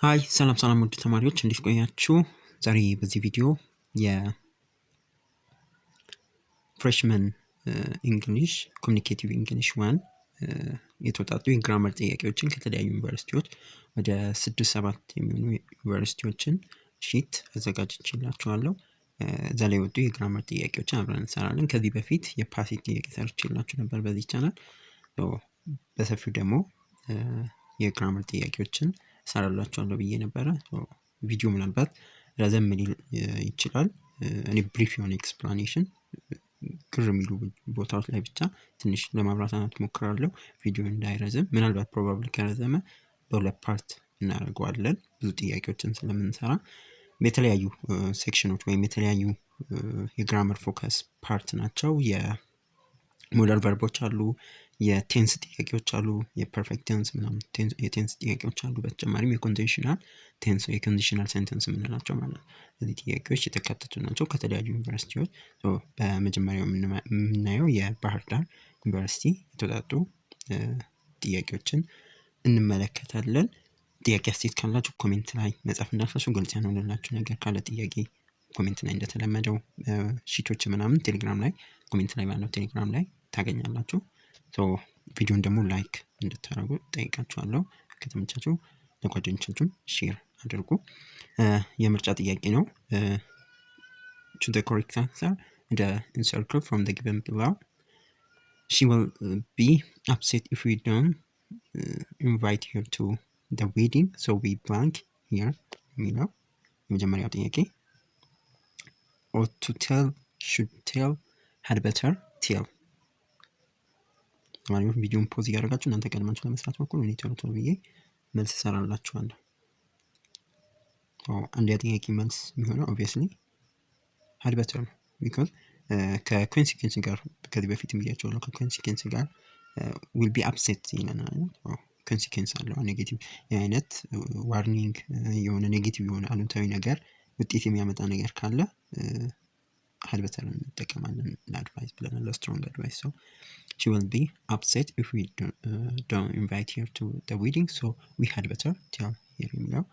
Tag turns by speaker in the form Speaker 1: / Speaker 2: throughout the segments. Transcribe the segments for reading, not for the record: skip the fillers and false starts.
Speaker 1: ሃይ ሰላም ሰላም ውድ ተማሪዎች እንዴት ቆያችሁ? ዛሬ በዚህ ቪዲዮ የፍሬሽመን እንግሊሽ ኮሚኒኬቲቭ እንግሊሽ 1 የተወጣጡ የግራመር ጥያቄዎችን ከተለያዩ ዩኒቨርሲቲዎች ወደ 6-7 የሚሆኑ ዩኒቨርሲቲዎችን ሺት አዘጋጅቼላችኋለሁ። እዛ ላይ ወጡ የግራመር ጥያቄዎችን አብረን እንሰራለን። ከዚህ በፊት የፓሲቭ ጥያቄ ሰርቼላችሁ ነበር በዚህ ቻናል። በሰፊው ደግሞ የግራመር ጥያቄዎችን ሰራላችኋለሁ ብዬ ነበረ። ቪዲዮ ምናልባት ረዘም ሊል ይችላል። እኔ ብሪፍ የሆነ ኤክስፕላኔሽን ግር የሚሉ ቦታዎች ላይ ብቻ ትንሽ ለማብራራት ሞክራለሁ። ቪዲዮ እንዳይረዝም ምናልባት ፕሮባብሊ ከረዘመ በሁለት ፓርት እናደርገዋለን። ብዙ ጥያቄዎችን ስለምንሰራ የተለያዩ ሴክሽኖች ወይም የተለያዩ የግራመር ፎከስ ፓርት ናቸው። የሞዳል ቨርቦች አሉ፣ የቴንስ ጥያቄዎች አሉ፣ የፐርፌክት ቴንስ ምናምን የቴንስ ጥያቄዎች አሉ። በተጨማሪም የኮንዲሽናል ቴንስ ወይ የኮንዲሽናል ሴንተንስ የምንላቸው ማለት ነው። እነዚህ ጥያቄዎች የተካተቱ ናቸው ከተለያዩ ዩኒቨርሲቲዎች። በመጀመሪያው የምናየው የባህር ዳር ዩኒቨርሲቲ የተወጣጡ ጥያቄዎችን እንመለከታለን። ጥያቄ አስተያየት ካላችሁ ኮሜንት ላይ መጻፍ እንዳትረሱ። ግልጽ ያልሆነላችሁ ነገር ካለ ጥያቄ ኮሜንት ላይ እንደተለመደው ሺቶች ምናምን ቴሌግራም ላይ ኮሜንት ላይ ባለው ቴሌግራም ላይ ታገኛላችሁ። ቪዲዮን ደግሞ ላይክ እንድታደርጉ ጠይቃችኋለሁ። ከተመቻችሁ ለጓደኞቻችሁ ሼር አድርጉ። የምርጫ ጥያቄ ነው። choose the correct answer and encircle from the given below. She will be upset if we don't invite her to the wedding, so we blank here. የሚለው የመጀመሪያው ጥያቄ ought to tell, should tell, had better tell። ተማሪዎች ቪዲዮን ፖዝ እያደረጋችሁ እናንተ ቀድማችሁ ለመስራት በኩል እኔ ቶሎ ቶሎ ብዬ መልስ እሰራላችኋለሁ። አንድ ጥያቄ መልስ የሚሆነው obviously had better ነው። because ከኮንሲኩዌንስ ጋር ከዚህ በፊት ብያቸዋለሁ። ከኮንሲኩዌንስ ጋር will be upset ይለናል። ኮንሲኩዌንስ አለው ኔጌቲቭ የአይነት ዋርኒንግ የሆነ ኔጌቲቭ የሆነ አሉታዊ ነገር ውጤት የሚያመጣ ነገር ካለ had better እንጠቀማለን ለአድቫይስ ብለናል፣ ለስትሮንግ አድቫይስ። so she will be upset if we don't invite her to the wedding, so we had better tell her የሚለው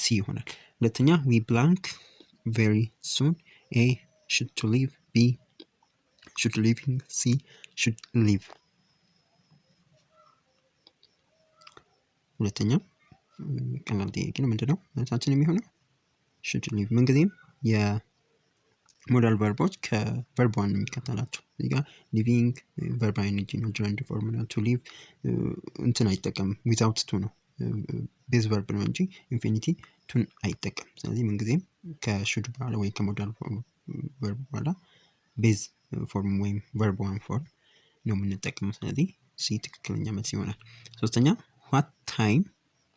Speaker 1: ሲ ይሆናል። ሁለተኛ we blank very soon. A should to leave, B should leaving, C should leave። ሁለተኛ ቀላል ጥያቄ ነው። ምንድነው መልሳችን የሚሆነው? should leave። ምንጊዜም የሞዳል ቨርቦች ከቨርብ ዋን የሚከተላቸው እዚህ ጋር ሊቪንግ ቨርብ አይንጂ ነው። ጀረንድ ፎርም ነው። ቱ ሊቭ እንትን አይጠቀምም፣ ዊዛውት ቱ ነው፣ ቤዝ ቨርብ ነው እንጂ ኢንፊኒቲ ቱን አይጠቀም። ስለዚህ ምንጊዜም ከሹድ በኋላ ወይ ከሞዳል ቨርብ በኋላ ቤዝ ፎርም ወይም ቨርብ ዋን ፎርም ነው የምንጠቀመው። ስለዚህ ሲ ትክክለኛ መልስ ይሆናል። ሶስተኛ what time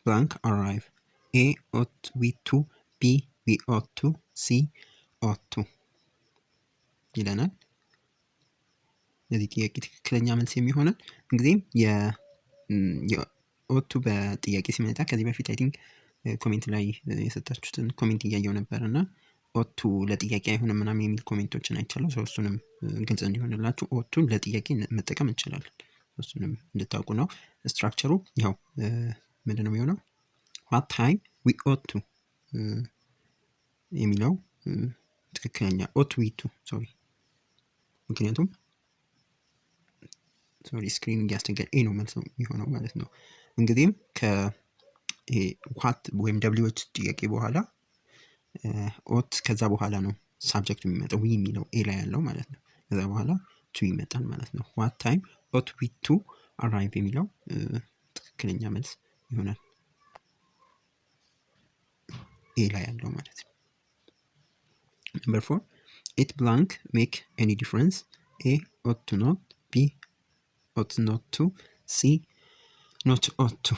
Speaker 1: blank arrive? A ought we to, B we ought to, C ought to ይለናል። ለዚህ ጥያቄ ትክክለኛ መልስ የሚሆነው እንግዲህ የኦቱ በጥያቄ ሲመጣ ከዚህ በፊት አይ ቲንክ ኮሜንት ላይ የሰጣችሁትን ኮሜንት እያየው ነበርና ኦቱ ለጥያቄ አይሆንም ምናምን የሚል ኮሜንቶችን አይቻለሁ። እሱንም ግልጽ እንዲሆንላችሁ ኦቱን ለጥያቄ መጠቀም እንችላለን። እሱንም እንድታውቁ ነው። ስትራክቸሩ ያው ምንድነው የሚሆነው? what time we ought to የሚለው ትክክለኛ ought we to ምክንያቱም ስክሪን እያስቸገረ ኤ ነው መልስ የሚሆነው ማለት ነው። እንግዲህም ከዋት ወይም ደብሊዎች ጥያቄ በኋላ ኦት ከዛ በኋላ ነው ሳብጀክት የሚመጣው ዊ የሚለው ኤ ላይ ያለው ማለት ነው። ከዛ በኋላ ቱ ይመጣል ማለት ነው። ዋት ታይም ኦት ዊ ቱ አራይቭ የሚለው ትክክለኛ መልስ ይሆናል፣ ኤ ላይ ያለው ማለት ነው። ነምበር 4 it blank make any difference? A ought to not, B ought not to, C not ought to።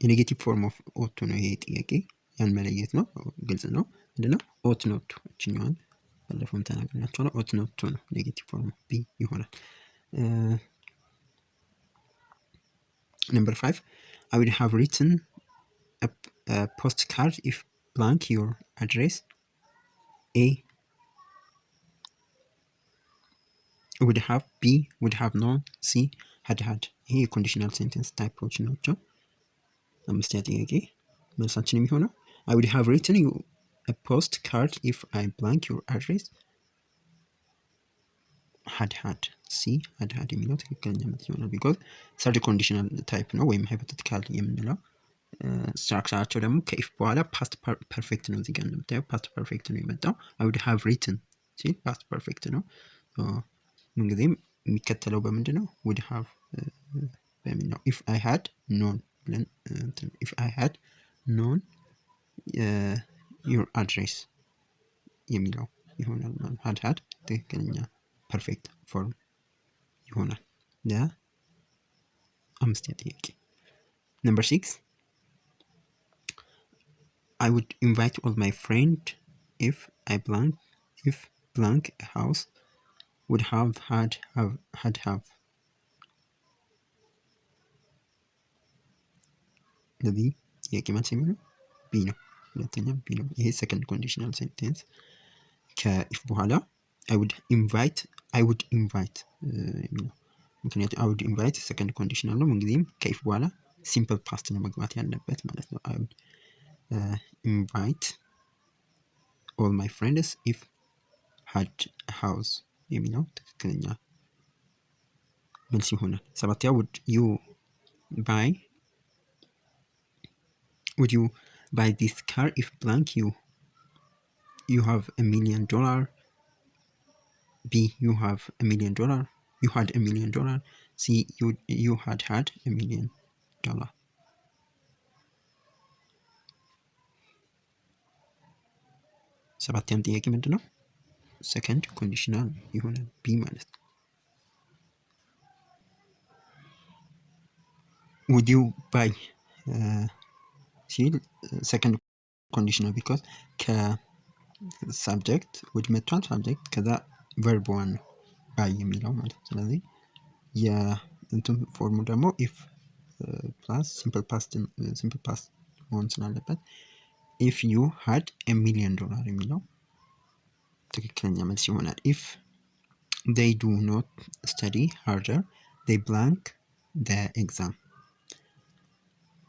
Speaker 1: የኔጌቲቭ ፎርም ኦፍ ought to ነው ይሄ ጥያቄ። ያን መለየት ነው፣ ግልጽ ነው። ምንድነው ought not to? እችኛዋን ባለፈውም ተናግሬያችኋለሁ። ought not to ነው ኔጌቲቭ ፎርም ቢ ይሆናል። ነምበር 5 I would have written a postcard if blank your address. A would have, B would have known, C had had። ይሄ የኮንዲሽናል ሴንተንስ ታይፖች ናቸው። አምስተኛ ጥያቄ መልሳችን የሚሆነው I would have written you a postcard if I blank your address had ሲ had የሚለው ትክክለኛ መልስ ይሆናል። ቢኮዝ ሰርድ ኮንዲሽናል ታይፕ ነው ወይም ሃይፖቴቲካል የምንለው ስትራክቸራቸው ደግሞ ከኢፍ በኋላ ፓስት ፐርፌክት ነው። እዚህ ጋር እንደምታየው ፓስት ፐርፌክት ነው የመጣው። I would have written ሲል ፓስት ፐርፌክት ነው። ምንጊዜም የሚከተለው በምንድን ነው? would have በሚል ነው። if I had known ብለን if I had known your address የሚለው ይሆናል ማለት had ትክክለኛ ፐርፌክት ፎርም ይሆናል። ለአምስተኛ ጥያቄ number 6 I would invite all my friends if blank a house would have ለዚህ ጥያቄ መልስ የሚሆነው ቢ ነው። ሁለተኛ ቢ ነው። ይሄ ሰከንድ ኮንዲሽናል ሴንቴንስ ከኢፍ በኋላ I would invite የሚለው ምክንያቱም I would invite ሰከንድ ኮንዲሽናል ነው። ምንጊዜም ከኢፍ በኋላ ሲምፕል ፓስት ነው መግባት ያለበት ማለት ነው። I would invite all my friends if had a house የሚለው ትክክለኛ መልስ ይሆናል። ሰባተኛ would you buy this car if blank you have $1 million B you have $1 million you had $1 million C you had $1 million ሰባተኛም ጥያቄ ምንድን ነው? ሰከንድ ኮንዲሽናል ይሆናል ቢ ማለት ነው። would you buy ሲል ሰከንድ ኮንዲሽናል ቢኮዝ ከሳብጀክት ውድ መጥቷል። ሳብጀክት ከዛ ቨርብ ዋን ነው ባይ የሚለው ማለት ነው። ስለዚህ የእንትን ፎርሙ ደግሞ ኢፍ ፕላስ ሲምፕል ፓስት መሆን ስላለበት ኢፍ ዩ ሃድ $1 million የሚለው ትክክለኛ መልስ ይሆናል። ኢፍ they do not study harder they blank the exam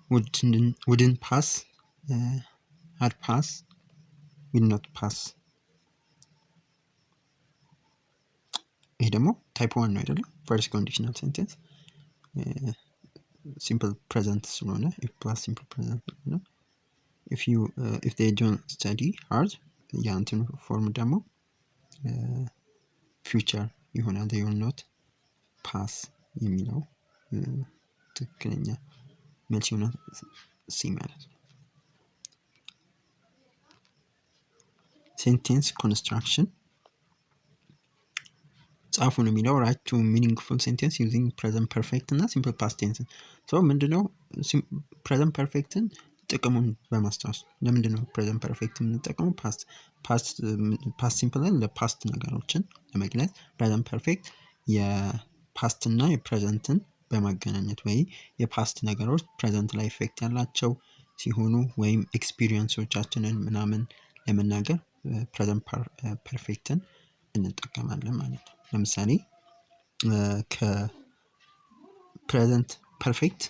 Speaker 1: wouldn't pass had pass will not pass ይሄ ደግሞ ታይፕ 1 ነው አይደለም? ፈርስት ኮንዲሽናል ሴንቴንስ ሲምፕል ፕሬዘንት ስለሆነ ኢፍ ፕላስ ሲምፕል ፕሬዘንት ስለሆነ if they don't study hard ያንተን ፎርም ደግሞ ፊውቸር ይሆናል። they will not pass የሚለው ትክክለኛ መልስ ይሆናል ሲ ማለት ነው። ሴንቴንስ ኮንስትራክሽን ጻፉ ነው የሚለው ራይት ቱ ሚኒንግፉል ሴንቴንስ ዩዚንግ ፕሬዘንት ፐርፌክት እና ሲምፕል ፓስት ቴንስ። ምንድነው ፕሬዘንት ፐርፌክትን ጥቅሙን በማስታወስ ለምንድነው ፕሬዘንት ፐርፌክት የምንጠቀመው? ፓስት ሲምፕልን ለፓስት ነገሮችን ለመግለጽ ፕሬዘንት ፐርፌክት የፓስት እና የፕሬዘንትን በማገናኘት ወይ የፓስት ነገሮች ፕሬዘንት ላይ ኢፌክት ያላቸው ሲሆኑ ወይም ኤክስፒሪየንሶቻችንን ምናምን ለመናገር ፕሬዘንት ፐርፌክትን እንጠቀማለን ማለት ነው። ለምሳሌ ከፕሬዘንት ፐርፌክት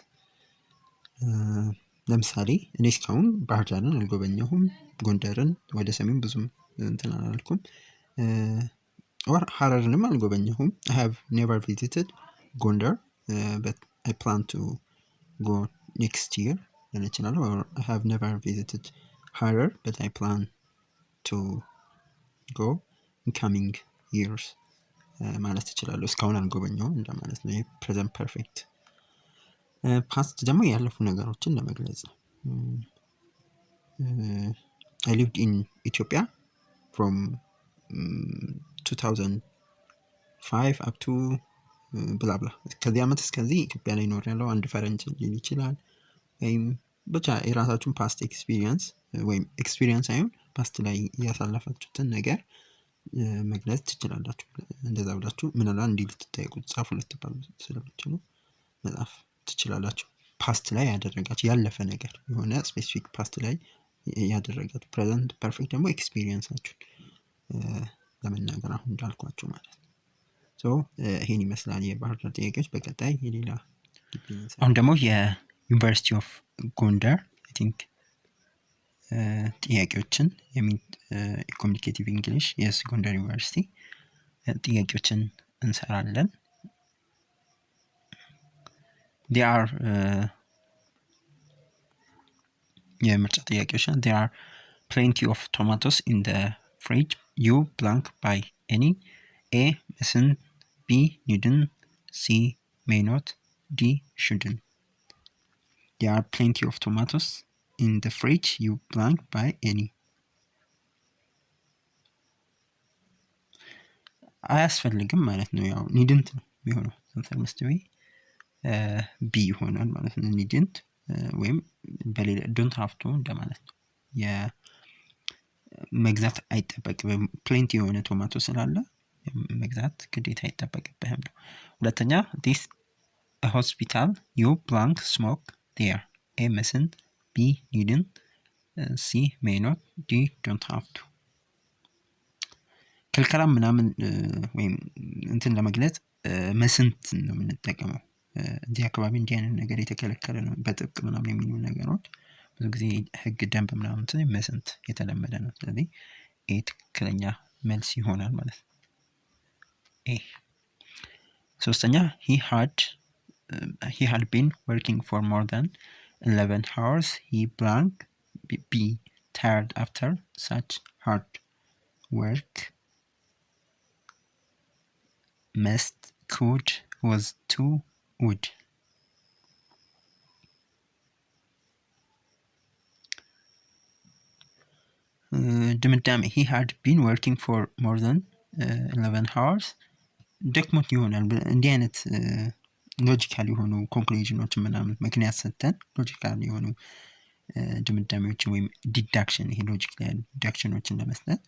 Speaker 1: ለምሳሌ እኔ እስካሁን ባህር ዳርን አልጎበኘሁም፣ ጎንደርን ወደ ሰሜን ብዙም እንትን አላልኩም፣ ሀረርንም አልጎበኘሁም። I have never visited Gondar but I plan to go next year ሊሆን ይችላል። or I have never visited Harar but I plan to go in coming years ማለት እችላለሁ። እስካሁን አልጎበኘሁም እንደማለት ነው። ይሄ ፕሬዘንት ፐርፌክት። ፓስት ደግሞ ያለፉ ነገሮችን ለመግለጽ ነው። I lived in Ethiopia from 2005 up to ብላ ብላ ከዚህ ዓመት እስከዚህ ኢትዮጵያ ላይ ኖሬያለሁ። አንድ ፈረንጅ ሊል ይችላል። ወይም ብቻ የራሳችሁን ፓስት ኤክስፒሪየንስ ወይም ኤክስፒሪየንስ ሳይሆን ፓስት ላይ ያሳለፋችሁትን ነገር መግለጽ ትችላላችሁ። እንደዛ ብላችሁ ምናልባት እንዲህ ልትጠይቁ ጻፉ ልትባሉ ስለምትችሉ መጻፍ ትችላላችሁ። ፓስት ላይ ያደረጋችሁ ያለፈ ነገር የሆነ ስፔሲፊክ ፓስት ላይ ያደረጋችሁ። ፕሬዘንት ፐርፌክት ደግሞ ኤክስፒሪየንሳችሁን ለመናገር አሁን እንዳልኳችሁ ማለት ነው። ይሄን ይመስላል የባህር ዳር ጥያቄዎች። በቀጣይ የሌላ አሁን ደግሞ ዩኒቨርሲቲ ኦፍ ጎንደር አይ ቲንክ ጥያቄዎችን ኮሚኒኬቲቭ እንግሊሽ የስ ጎንደር ዩኒቨርሲቲ ጥያቄዎችን እንሰራለን። they are የምርጫ ጥያቄዎች ናቸው። there are plenty of tomatoes in the fridge. you blank by any. a mustn't, b needn't, c may not, d shouldn't. there are plenty of tomatoes in the fridge. you blank by any. አያስፈልግም ማለት ነው። ያው ኒድንት ነው የሚሆነው አንሰር መስት ቢ ቢ ይሆናል ማለት ነው። ኒድንት ወይም በሌላ ዶንት ሃቭ ቱ እንደማለት ነው። መግዛት አይጠበቅብህም ፕሌንቲ የሆነ ቶማቶ ስላለ መግዛት ግዴታ አይጠበቅብህም ነው። ሁለተኛ this a hospital. you blank smoke there. a mustn't, b needn't, c may not, d don't have to. ክልከላ ምናምን ወይም እንትን ለመግለጽ መስንት ነው የምንጠቀመው። እዚህ አካባቢ እንዲህ አይነት ነገር የተከለከለ ነው በጥብቅ ምናምን የሚሉ ነገሮች ብዙ ጊዜ ህግ ደንብ ምናምን መስንት የተለመደ ነው። ስለዚህ ኤ ትክክለኛ መልስ ይሆናል ማለት ነው። ኤ ሶስተኛ he had been working for more than 11 hours. he blank be tired after such hard work. must, could, was, to, would. ድምዳሜ he had been working for more than 11 hours. ደክሞት ይሆናል። እንዲህ አይነት ሎጂካል የሆኑ ኮንክሉዥኖች ምናምን ምክንያት ሰጥተን ሎጂካል የሆኑ ድምዳሜዎችን ወይም ዲዳክሽን ይሄ ሎጂክ ላይ ዲዳክሽኖችን ለመስጠት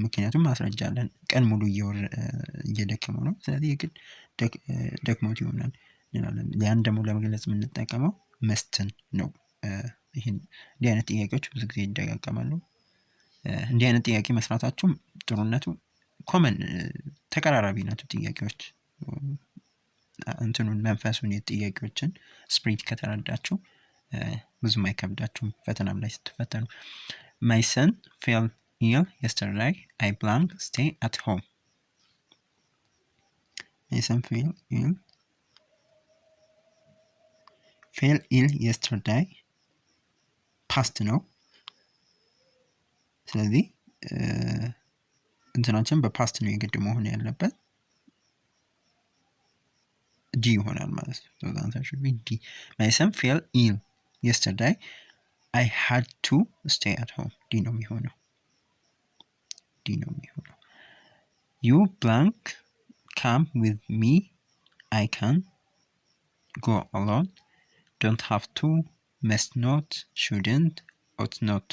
Speaker 1: ምክንያቱም ማስረጃ አለን። ቀን ሙሉ እየደከመው ነው ስለዚህ የግድ ደክሞት ይሆናል እንላለን። ያን ደግሞ ለመግለጽ የምንጠቀመው መስትን ነው። ይሄን እንዲህ አይነት ጥያቄዎች ብዙ ጊዜ ይደጋገማሉ። እንዲህ አይነት ጥያቄ መስራታችሁ ጥሩነቱ ኮመን ተቀራራቢ ናቸው ጥያቄዎች እንትኑን መንፈሱን የጥያቄዎችን ስፕሪት ከተረዳችሁ ብዙም አይከብዳችሁም ፈተናም ላይ ስትፈተኑ። my son fell ill yesterday. I blank stay at home. my son fell ill yesterday past ነው። ስለዚህ እንትናችን በፓስት ነው የግድ መሆን ያለበት ዲ ይሆናል ማለት ነው። so the answer should be D. my son fell ill yesterday. I had to stay at home. D ነው የሚሆነው። you blank come with me. I can go alone. don't have to, must not, shouldn't, ought not.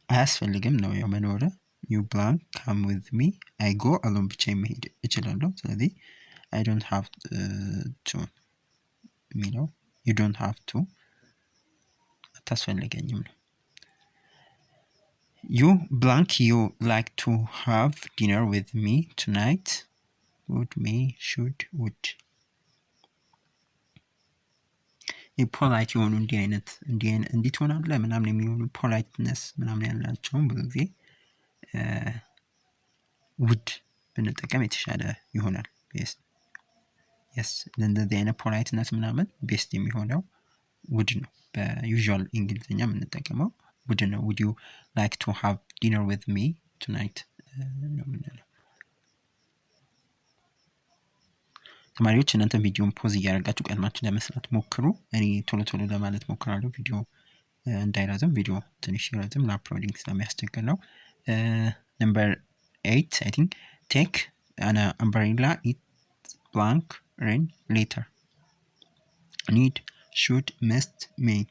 Speaker 1: አያስፈልግም ነው ያው መኖር። you blank come with me. I go alone ብቻ መሄድ እችላለሁ። ስለዚህ I don't have to የሚለው you don't have to አታስፈልገኝም ነው። you blank you like to have dinner with me tonight. would, may, should, would. ፖላይት የሆኑ እንዲህ ትሆናለህ ምናምን የሚሆኑ ፖላይትነስ ምናምን ያላቸውን ብዙ ጊዜ ውድ ብንጠቀም የተሻለ ይሆናል። yes እንደዚህ አይነት ፖላይትነስ ምናምን ቤስት የሚሆነው ውድ ነው። በዩዥዋል እንግሊዝኛ የምንጠቀመው ውድ ነው። would you like to have dinner with me tonight ነው የምንለው። ተማሪዎች እናንተ ቪዲዮን ፖዝ እያደረጋችሁ ቀድማችሁ ለመስራት ሞክሩ። እኔ ቶሎ ለማለት ሞክራለሁ ቪዲዮ እንዳይረዝም። ቪዲዮ ትንሽ ይረዝም ለአፕሎዲንግ ስለሚያስቸግር ነው። number 8 I think take an umbrella. it blank rain later. need, should, must, may.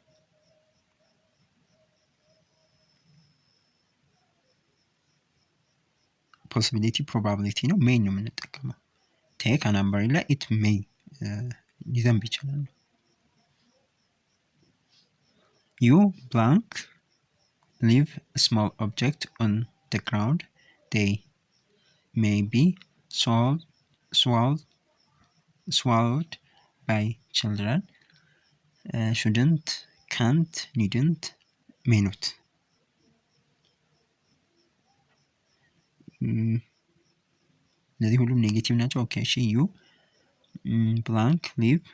Speaker 1: possibility probability ነው። may ነው የምንጠቀመው። take an umbrella it may ሊዘንብ ይችላል። you blank leave a small object on the ground. they may be swallowed by children. shouldn't, can't, needn't, may not። እነዚህ ሁሉም ኔጌቲቭ ናቸው። ኦኬ እሺ ዩ blank leave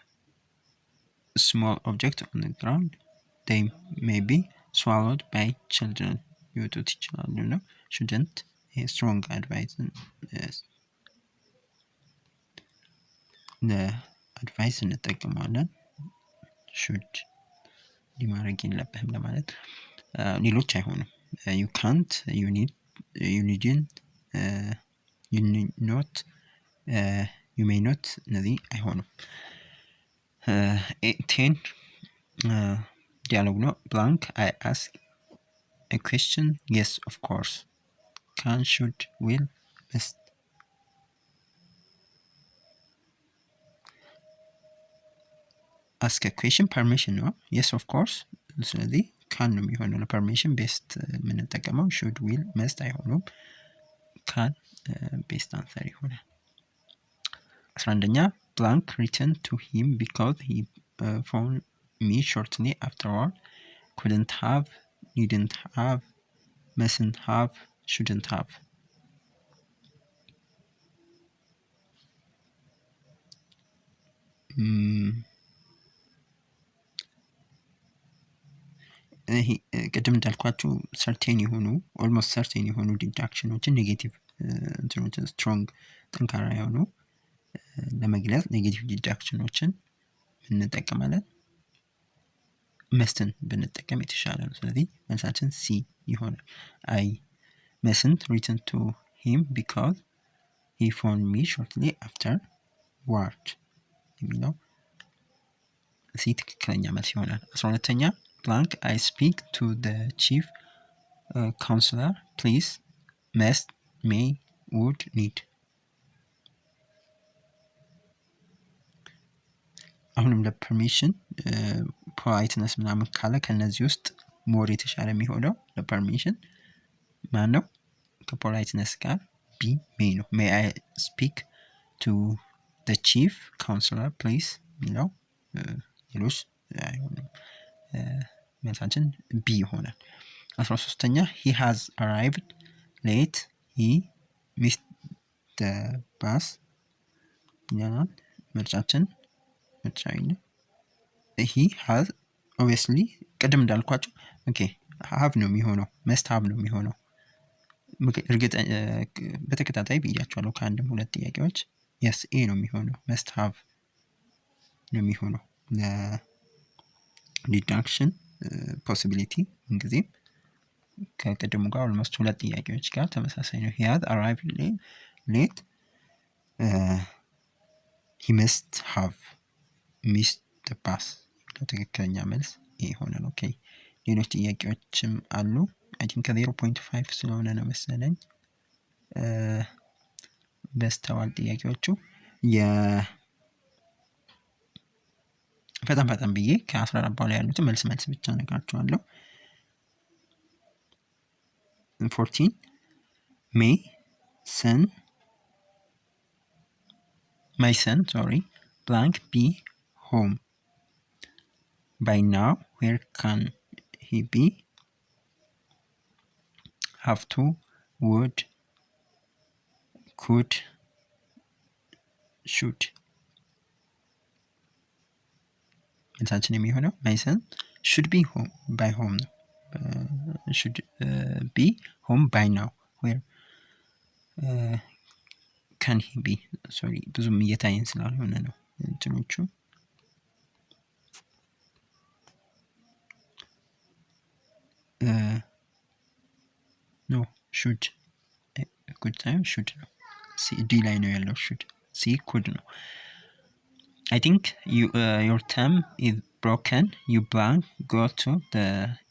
Speaker 1: small object on the ground. they may be swallowed by children ሊወጡት ይችላሉ ነው። shouldn't strong advice ለአድቫይስ እንጠቀመዋለን። should ሊማረግ የለብህም ለማለት። ሌሎች አይሆንም። you can't, you need, you needn't, you need not, you may not እነዚህ አይሆንም። 10 ዲያሎግ ነው። blank I ask a question, yes of course, can, should, will, must። ask a question permission ነው። yes of course ስለዚህ ካን ነው የሚሆነው ለፐርሚሽን ቤስት የምንጠቀመው። should, will, must አይሆኑም። ካን ቤስት አንሰር ይሆናል። 11ኛ blank return to him because he phoned me shortly afterward. couldn't have, needn't have, mustn't have, shouldn't have። ቅድም እንዳልኳችሁ ሰርቴን የሆኑ ኦልሞስት ሰርቴን የሆኑ ዲዳክሽኖችን ኔጌቲቭ እንትኖችን ስትሮንግ ጠንካራ የሆኑ ለመግለጽ ኔጌቲቭ ዲዳክሽኖችን እንጠቀማለን። መስትን ብንጠቀም የተሻለ ነው። ስለዚህ መልሳችን ሲ ይሆናል። I mustn't return to him because he phoned me shortly afterward የሚለው ሲ ትክክለኛ መልስ ይሆናል። 12ኛ blank I speak to the chief counselor please, must, may, would, need። አሁንም ለፐርሚሽን ፖላይትነስ ምናምን ካለ ከነዚህ ውስጥ ሞር የተሻለ የሚሆነው ለፐርሚሽን ማን ነው? ከፖላይትነስ ጋር ቢ ሜይ ነው። may I speak to the chief counselor please የሚለው ሌሎች አይሆንም። መልሳችን ቢ ይሆናል። 13ኛ he has arrived late, he missed the bus ይላል። ምርጫችን he has obviously ቅድም እንዳልኳቸው ኦኬ have ነው የሚሆነው must have ነው የሚሆነው። በተከታታይ ብያቸዋለሁ ከአንድም ሁለት ጥያቄዎች yes a ነው የሚሆነው must have ነው የሚሆነው። ዲዳክሽን ፖሲቢሊቲ እንግዲህ ከቅድሙ ጋር ኦልሞስት ሁለት ጥያቄዎች ጋር ተመሳሳይ ነው። he had arrived late, he must have missed the bus ትክክለኛ መልስ ይሆናል። ኦኬ ሌሎች ጥያቄዎችም አሉ። አይ ቲንክ ከ0.5 ስለሆነ ነው መሰለኝ በስተዋል ጥያቄዎቹ። ፈጠን ብዬ ከ14 በኋላ ያሉትን መልስ ብቻ ነግራችኋለሁ። 14 may my son blank be home by now, where can he be? have to, would, could, should። መልሳችን የሚሆነው my son should be home by home ነው። should be home by now, where can he be? sorry ብዙም እየታየን ስላልሆነ ነው እንትኖቹ። no should could ሳይሆን should ነው። ዲ ላይ ነው ያለው should። ሲ could ነው። I think your thumb is broken, you blank go to the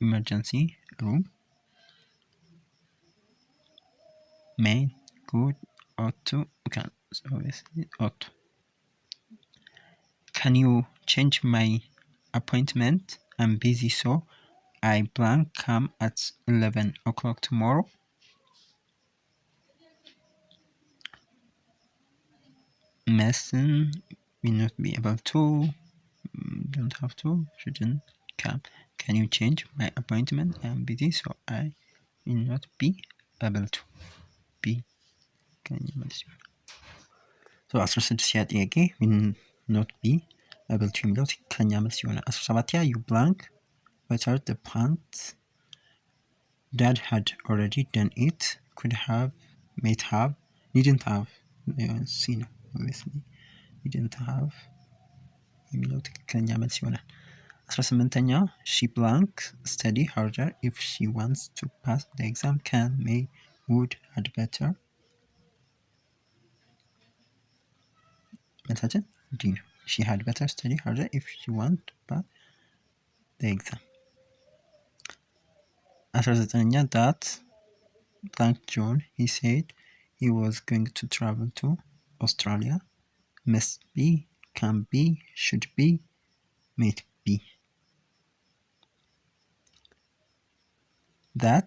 Speaker 1: emergency room. may, could, ought to, can, obviously ought to. can you change my appointment? I'm busy so I blank come at 11 o'clock tomorrow. mustn't, will not be able to, don't have to, shouldn't, come. Can you change my appointment? I am busy, so I will not be able to be ከኛ መልስ ይሆናል። 16ኛ ጥያቄ will not be able to የሚለው ከኛ መልስ ይሆናል። 17ኛ you blank watered the plant. Dad had already done it. Could have, might have, didn't have. See ነው obviously didn't have የሚለው ትክክለኛ መልስ ይሆናል። 18ኛ she blank study harder if she wants to pass the exam. Can, may, would, had better. መልሳችን ዲ ነው። she had better study harder if she want to pass the exam. 19ኛ that blank John, he said he was going to travel to Australia. Must be, can be, should be, might be. that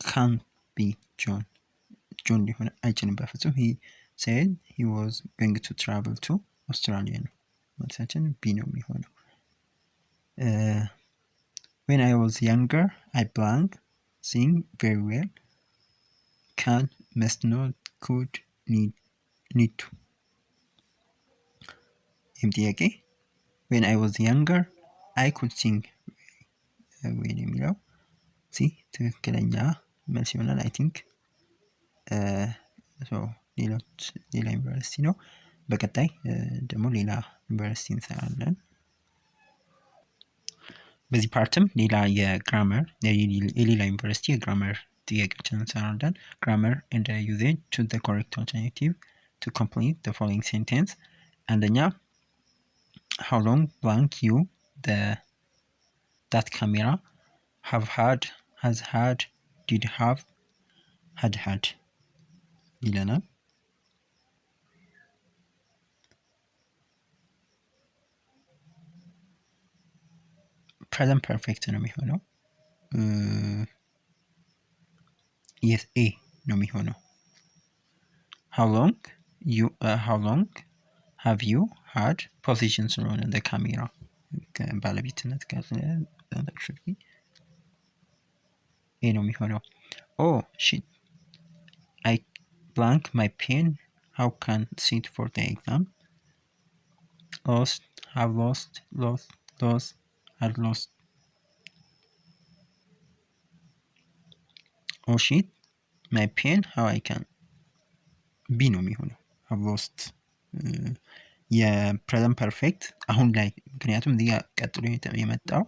Speaker 1: can't be John ሊሆን አይችልም በፍጹም። he said he was going to travel to Australia ነው። መልሳችን ቢ ነው የሚሆነው። when I was younger I blank sing very well. can, must not, could, need to. ይህም ጥያቄ when I was younger I could sing well የሚለው ትክክለኛ መልስ ይሆናል። አይ ቲንክ ሌላ ዩኒቨርሲቲ ነው። በቀጣይ ደግሞ ሌላ ዩኒቨርሲቲ እንሰራለን። በዚህ ፓርትም ሌላ የግራመር የሌላ ዩኒቨርሲቲ የግራመር ጥያቄዎችን እንሰራለን። grammar and usage to the correct alternative to complete the following sentence. አንደኛ how long blank you that camera have had, has had, did have, had ይለናል። present perfect ነው የሚሆነው። yes a ነው የሚሆነው። how long have you had position ስለሆነ the camera ባለቤትነት ጋር ኤ ነው የሚሆነው። oh shit I blank my pen. How can sit for the exam? lost, have lost, had lost. oh shit my pen. how I can be ነው የሚሆነው have lost የፕሬዘንት ፐርፌክት አሁን ላይ ምክንያቱም እዚህ ቀጥሎ የመጣው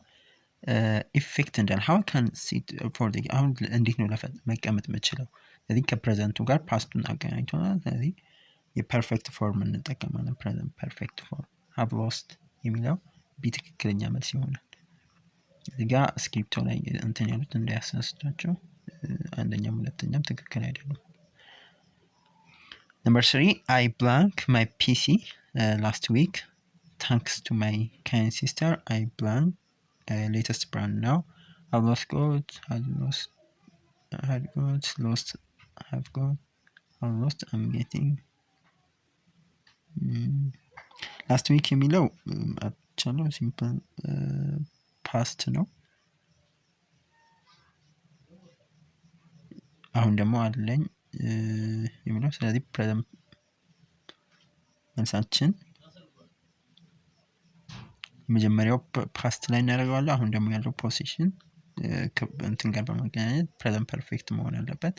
Speaker 1: ኢፌክት እንዳለ how can sit for the አሁን እንዴት ነው መቀመጥ የምችለው። ስለዚህ ከፕሬዘንቱ ጋር ፓስቱን አገናኝቶናል። ስለዚህ የፐርፌክት ፎርም እንጠቀማለን። ፕሬዘንት ፐርፌክት ፎርም have lost የሚለው ቢ ትክክለኛ መልስ ይሆናል። እዚህ ጋር ስክሪፕቶ ላይ እንትን ያሉት እንዳያሳስቷቸው አንደኛም ሁለተኛም ትክክል አይደሉም። Number 3 I blank my PC last week thanks to my kind sister. I blank latest brand now. I've lost got, had lost, had got, lost, have got, I've lost, I'm getting. last week የሚለው አቻለው ሲምፕል ፓስት ነው። አሁን ደግሞ አለኝ የሚለው ስለዚህ ፕሬዘንት መልሳችን የመጀመሪያው ፓስት ላይ እናደርገዋለን። አሁን ደግሞ ያለው ፖዚሽን እንትን ጋር በማገናኘት ፕሬዘንት ፐርፌክት መሆን አለበት።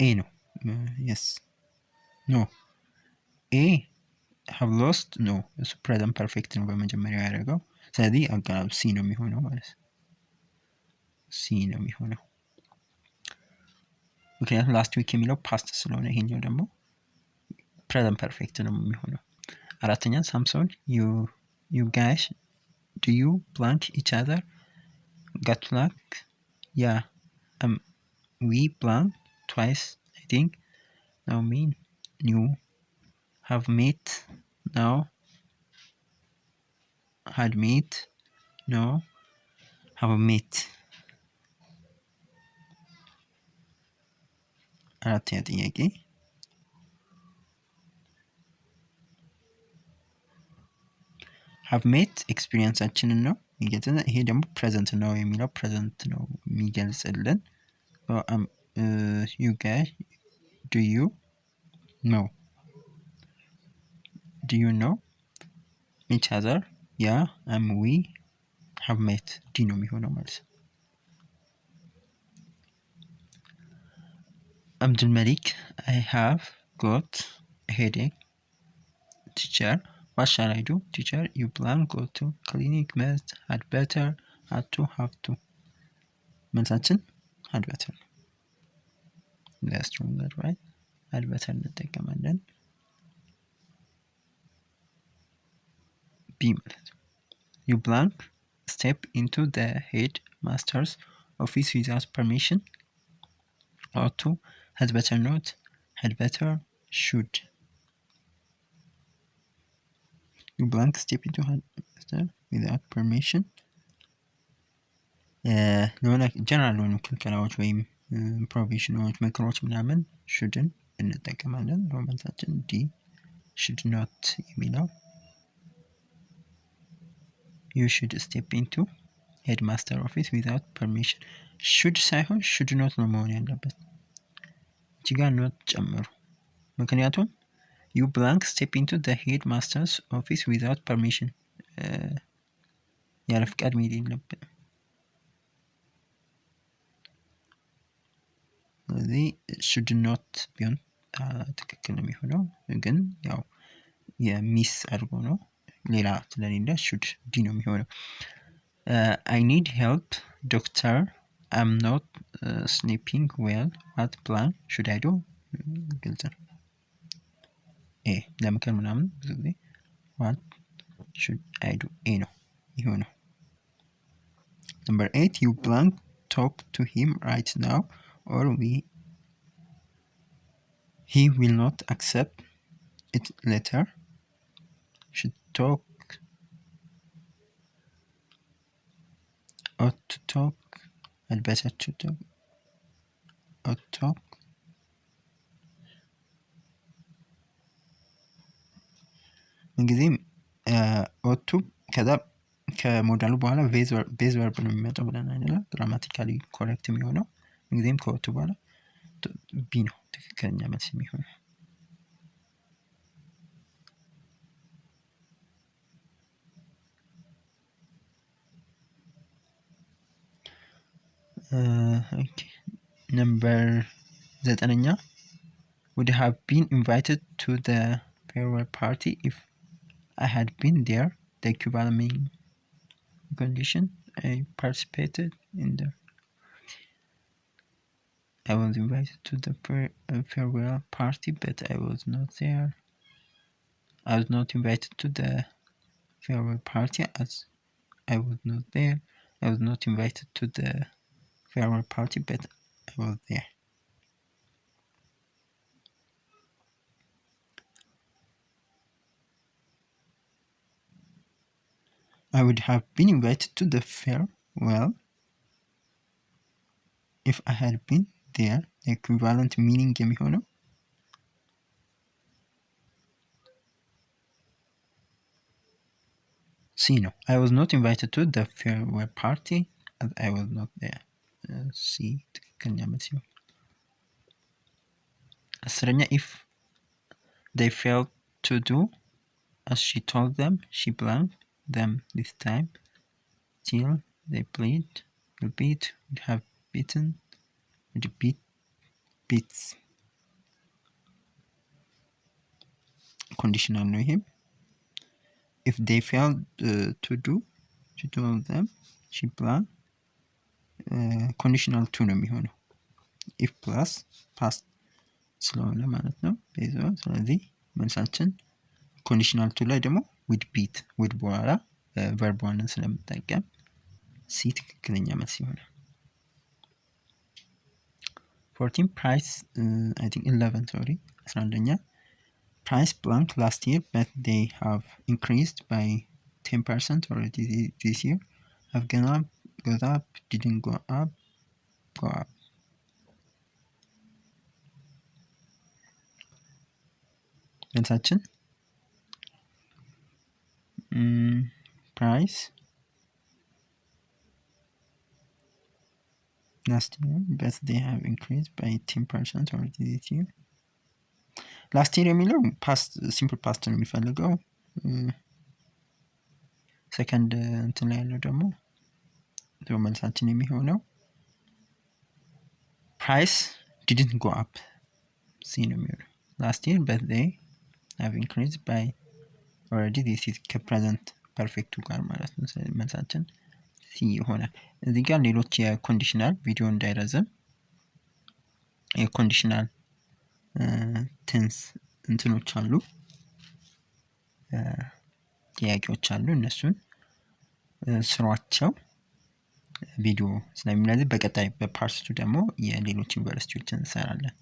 Speaker 1: ኤ ነው። yes no ኤ have lost no እሱ ፕሬዘንት ፐርፌክት ነው በመጀመሪያው ያደረገው። ስለዚህ አገናብ ሲ ነው የሚሆነው ማለት ሲ ነው የሚሆነው ምክንያቱም ላስት ዊክ የሚለው ፓስት ስለሆነ ይሄኛው ደግሞ ፕሬዘንት ፐርፌክት ነው የሚሆነው። አራተኛ ሳምሶን you guys do you blank each other got luck yeah we blank twice I think now mean you have met now had met no have met አራተኛ ጥያቄ have met ኤክስፒሪየንሳችንን ነው የሚገልጽልን። ይሄ ደግሞ ፕሬዘንት ነው የሚለው ፕሬዘንት ነው የሚገልጽልን። you guys do you know each other? yeah we have met ዲ ነው የሚሆነው ማለት ነው። Abdul Malik, I have got a headache. Teacher, what shall I do? Teacher, you plan go to clinic, must had better, had to, have to. መልሳችን had better። That's true, right? had better እንጠቀማለን። B ማለት you blank step into the headmaster's office without permission. Or 2 had better not, had better, should. You blank step into headmaster without permission. ለሆነ ጀነራል የሆኑ ክልከላዎች ወይም ፕሮቪዥኖች ምክሮች ምናምን ሹድን እንጠቀማለን። መልሳችን ዲ should not የሚለው you should step into headmaster office without permission should ሳይሆን should not ነው መሆን ያለበት። እዚህ ጋር not ጨምሩ። ምክንያቱም you blank step into the headmaster's office without permission ያለ ፍቃድ መሄድ የለብንም። ስለዚህ should not ቢሆን ትክክል ነው የሚሆነው፣ ግን ያው የሚስ አድርጎ ነው ሌላ ስለሌለ should ዲ ነው የሚሆነው። I need help doctor, I'm not sleeping well, what plan should I do? ግልጽ ነው። ለምክር ምናምን ብዙ ጊዜ what should I do ነው የሚሆነው። Number 8 you blank talk to him right now or he will not accept it later. Should talk, ought to talk, had better to talk, ought to talk. እንግዲህ ought to ከዛ ከሞዳሉ በኋላ ቤዝ ቨርብ ነው የሚመጣው ብለን አይደለ? ግራማቲካሊ ኮሬክት የሚሆነው እንግዲህም ከought to በኋላ ቢ ነው ትክክለኛ መልስ የሚሆነው። ነምበር 9 would have been invited to the farewell party if I had been there. The equivalent meaning condition I participated in the I was invited to the farewell party but I was not there. I was not invited to the farewell party as I was not there. I was not invited to the farewell party but I was there. I would have been invited to the farewell if I had been there. The equivalent meaning የሚሆነው C ነው። I was not invited to the farewell party as I was not there. C ትክክለኛ መልስ ነው። 10ኛ if they failed to do as she told them, she blamed them this time till they plead, repeat, would have beaten, repeat, beats. Conditional ነው ይሄም if they failed to do, she told them, she blamed, conditional to ነው የሚሆነው if plus past ስለሆነ ማለት ነው ቤዛው። ስለዚህ መልሳችን ኮንዲሽናል ቱ ላይ ደግሞ with beat with በኋላ verb one ስለምጠቀም ሲ ትክክለኛ መልስ ይሆናል። 14 price I think 11 sorry 11ኛ price blank last year but they have increased by 10% already this year. Have gone up, got up, didn't go up, go up. መልሳችን ፕራይስ last year but they have increased by 10% or this year last year የሚለው ፓስት ሲምፕል ፓስት ነው የሚፈልገው። ሰከንድ እንትን ላይ ያለው ደግሞ መልሳችን የሚሆነው price didn't go up ሲ ነው የሚሆነው last year but they have increased by already this is ከፕሬዘንት ፐርፌክቱ ጋር ማለት ነው። መልሳችን ሲ ይሆናል። እዚህ ጋር ሌሎች የኮንዲሽናል ቪዲዮ እንዳይረዝም የኮንዲሽናል ቴንስ እንትኖች አሉ ጥያቄዎች አሉ እነሱን ስሯቸው ቪዲዮ ስለሚረዝም በቀጣይ በፓርት 2 ደግሞ የሌሎች ዩኒቨርሲቲዎችን እንሰራለን።